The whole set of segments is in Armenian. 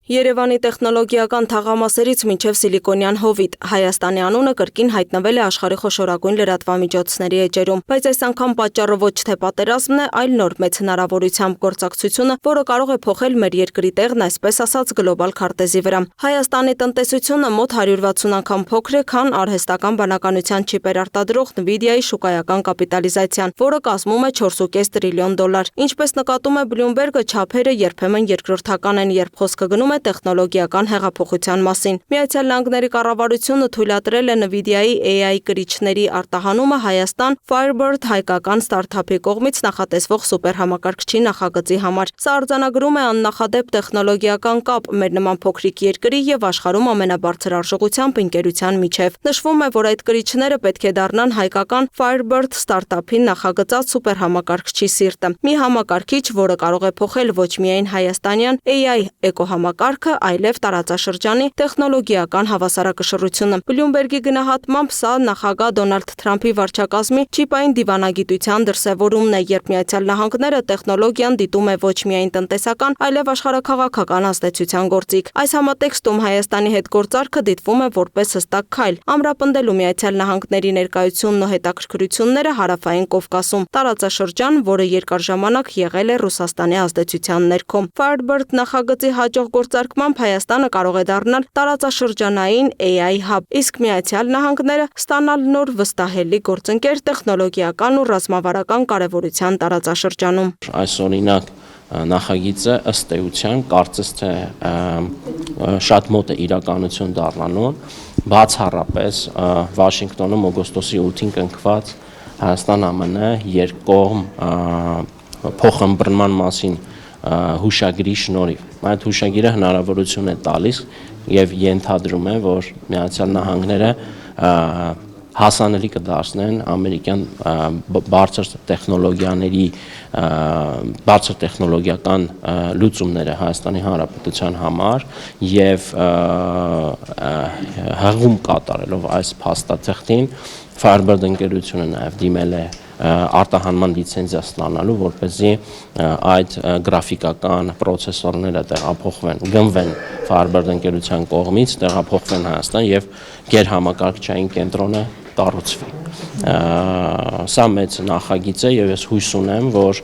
Երևանի տեխնոլոգիական թաղամասերից մինչև Սիլիկոնյան հովիտ Հայաստանի անունը կրկին հայտնվել է աշխարհի խոշորագույն լրատվամիջոցների էջերում, բայց այս անգամ պատճառը ոչ թե պատերազմն է, այլ նոր մեծ հնարավորությամբ գործակցությունը, որը կարող է փոխել մեր երկրի տեղն, այսպես ասած, գլոբալ քարտեզի վրա։ Հայաստանի տնտեսությունը մոտ 160 անգամ փոքր է, քան արհեստական բանականության չիպեր արտադրող Nvidia-ի շուկայական կապիտալիզացիան, որը կազմում է 4.5 տրիլիոն դոլար։ Ինչպես նկատում է Bloomberg-ը, չափերը երբեմն երկրորդական են, երբ խոսքը գնում է տեխնոլոգիական հեղափոխության մասին։ Միացյալ Նահանգների կառավարությունը թույլատրել է Nvidia-ի AI կրիչների արտահանումը Հայաստան Firebird հայկական ստարտափի կողմից նախատեսվող սուպերհամակարգչի նախագծի համար։ Սա արձանագրում է աննախադեպ տեխնոլոգիական կապ մեր նման փոքրիկ երկրի եւ աշխարհում ամենաբարձր արժողությամբ ընկերության միջև։ Նշվում է, որ այդ կրիչները պետք է դառնան հայկական Firebird ստարտափի նախագծած սուպերհամակարգչի սիրտը։ Մի համակարգիչ, որը կարող է փոխել ոչ միայն հայաստանյան AI էկոհամակարգը, այլև տարածաշրջանի տեխնոլոգիական հավասարակշռությունը։ Bloomberg-ի գնահատմամբ սա նախագահ Դոնալդ Թրամփի վարչակազմի չիպային դիվանագիտության դրսևորումն է, երբ Միացյալ Նահանգները տեխնոլոգիան դիտում է ոչ միայն տնտեսական, այլև աշխարհաքաղաքական ազդեցության գործիք։ Այս համատեքստում Հայաստանի հետ գործարքը դիտվում է որպես հստակ քայլ, ամրապնդելու Միացյալ Նահանգների ներկայությունն ու հետաքրքրությունները Հարավային Կովկասում, տարածաշրջան, որը երկար ժամանակ եղել է Ռուսաստանի ազդեցության ներքո։ Firebird նախագծի հաջող գործարկմամբ Հայաստանը կարող է դառնալ տարածաշրջանային AI hub, իսկ Միացյալ Նահանգները ստանալ նոր վստահելի գործընկեր տեխնոլոգիական ու ռազմավարական կարևորության տարածաշրջանում։ Այս օրինակ նախագիծը ըստ էության կարծես թե շատ մոտ է իրականություն դառնալուն, բացառապես Վաշինգտոնում օգոստոսի 8-ին կնքված Հայաստան-ԱՄՆ երկկողմ փոխըմբռնման մասին հուշագրի շնորհիվ։ Այդ հուշագիրը հնարավորություն է տալիս եւ ենթադրում է, որ Միացյալ Նահանգները հասանելի կդարձնեն ամերիկյան բարձր տեխնոլոգիական լուծումները Հայաստանի Հանրապետության համար եւ հղում կատարելով այս փաստաթղթին Firebird ընկերությունը նաեւ դիմել է արտահանման լիցենզիա ստանալու, որպեսզի այդ գրաֆիկական պրոցեսորները տեղափոխվեն, գնվեն Firebird ընկերության կողմից, տեղափոխվեն Հայաստան եւ գերհամակարգչային կենտրոնը կառուցվի։ Սա մեծ նախագիծ է եւ ես հույս ունեմ, որ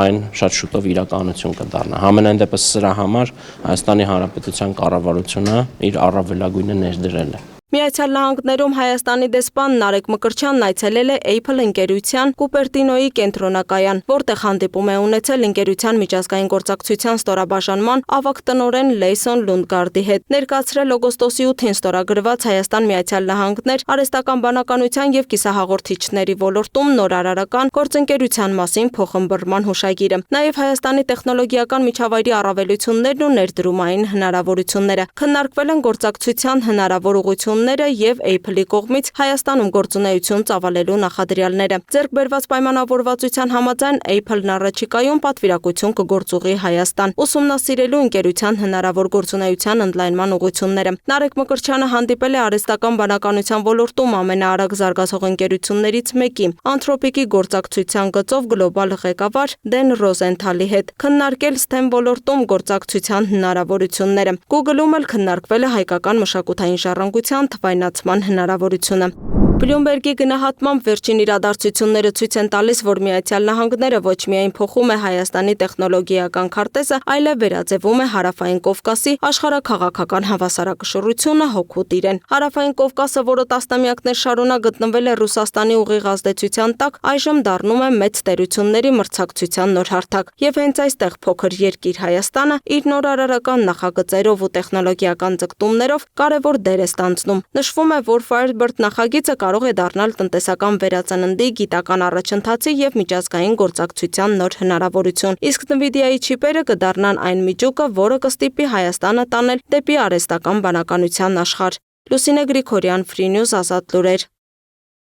այն շատ շուտով իրականություն կդառնա։ Համենայն դեպս սրա համար Հայաստանի Հանրապետության կառավարությունը իր առավելագույնը ներդրել է։ Միացյալ Նահանգներում Հայաստանի դեսպան Նարեկ Մկրտչյանն այցելել է Apple ընկերության Կուպերտինոյի կենտրոնակայան, որտեղ հանդիպում է ունեցել ընկերության միջազգային գործակցության ստորաբաժանման ավագ տնօրեն Լեյսոն Լունդգարդի հետ։ Ներկայացրել օգոստոսի 8-ին ստորագրված Հայաստան-Միացյալ Նահանգներ արհեստական բանականության եւ կիսահաղորդիչների ոլորտում նորարարական գործընկերության մասին փոխըմբռնման հուշագիրը, նաեւ Հայաստանի տեխնոլոգիական միջավայրի առավելություններն ու ներդրումային հնարավորությունները։ Քննարկվել են գործակցության հնարավոր ուղղությունները եւ Apple-ի կողմից Հայաստանում գործունեություն ծավալելու նախադրյալները։ Ձեռք բերված պայմանավորվածության համաձայն Apple-ն առաջիկայում պատվիրակություն կգործուղի Հայաստան, ուսումնասիրելու ընկերության հնարավոր գործունեության ընդլայնման ուղղությունները։ Նարեկ Մկրտչյանը հանդիպել է արհեստական բանականության ոլորտում ամենաարագ զարգացող ընկերություններից մեկի, Anthropic-ի գործակցության գծով գլոբալ ղեկավար Դեն Ռոզենթալի հետ, քննարկել STEM ոլորտում գործակցության հնարավորությունները։ Google-ում էլ քննարկվել է հայկական մշակութային ժառանգության թվայնացման հնարավորությունը։ Bloomberg-ի գնահատմամբ վերջին իրադարձությունները ցույց են տալիս, որ Միացյալ Նահանգները ոչ միայն փոխում է Հայաստանի տեխնոլոգիական քարտեզը, այլև վերածևում է Հարավային Կովկասի աշխարհաքաղաքական հավասարակշռությունը հօգուտ իրեն։ Հարավային Կովկասը, որը տասնամյակներ շարունակ գտնվել է Ռուսաստանի ուղիղ ազդեցության տակ, այժմ դառնում է մեծ տերությունների մրցակցության նոր հարթակ։ Եվ հենց այստեղ փոքր երկիր Հայաստանը իր նորարարական նախագծերով ու տեխնոլոգիական ձգտումներով կարևոր դեր է ստանձնում։ Նշվում է, որ Firebird նախագիծը կարող է դառնալ տնտեսական վերածննդի, գիտական առաջընթացի եւ միջազգային գործակցության նոր հնարավորություն, իսկ Nvidia-ի չիպերը կդառնան այն միջուկը, որը կստիպի Հայաստանը տանել դեպի արհեստական բանականության աշխարհ։ Լուսինե Գրիգորյան, Free News, Ազատ լուրեր։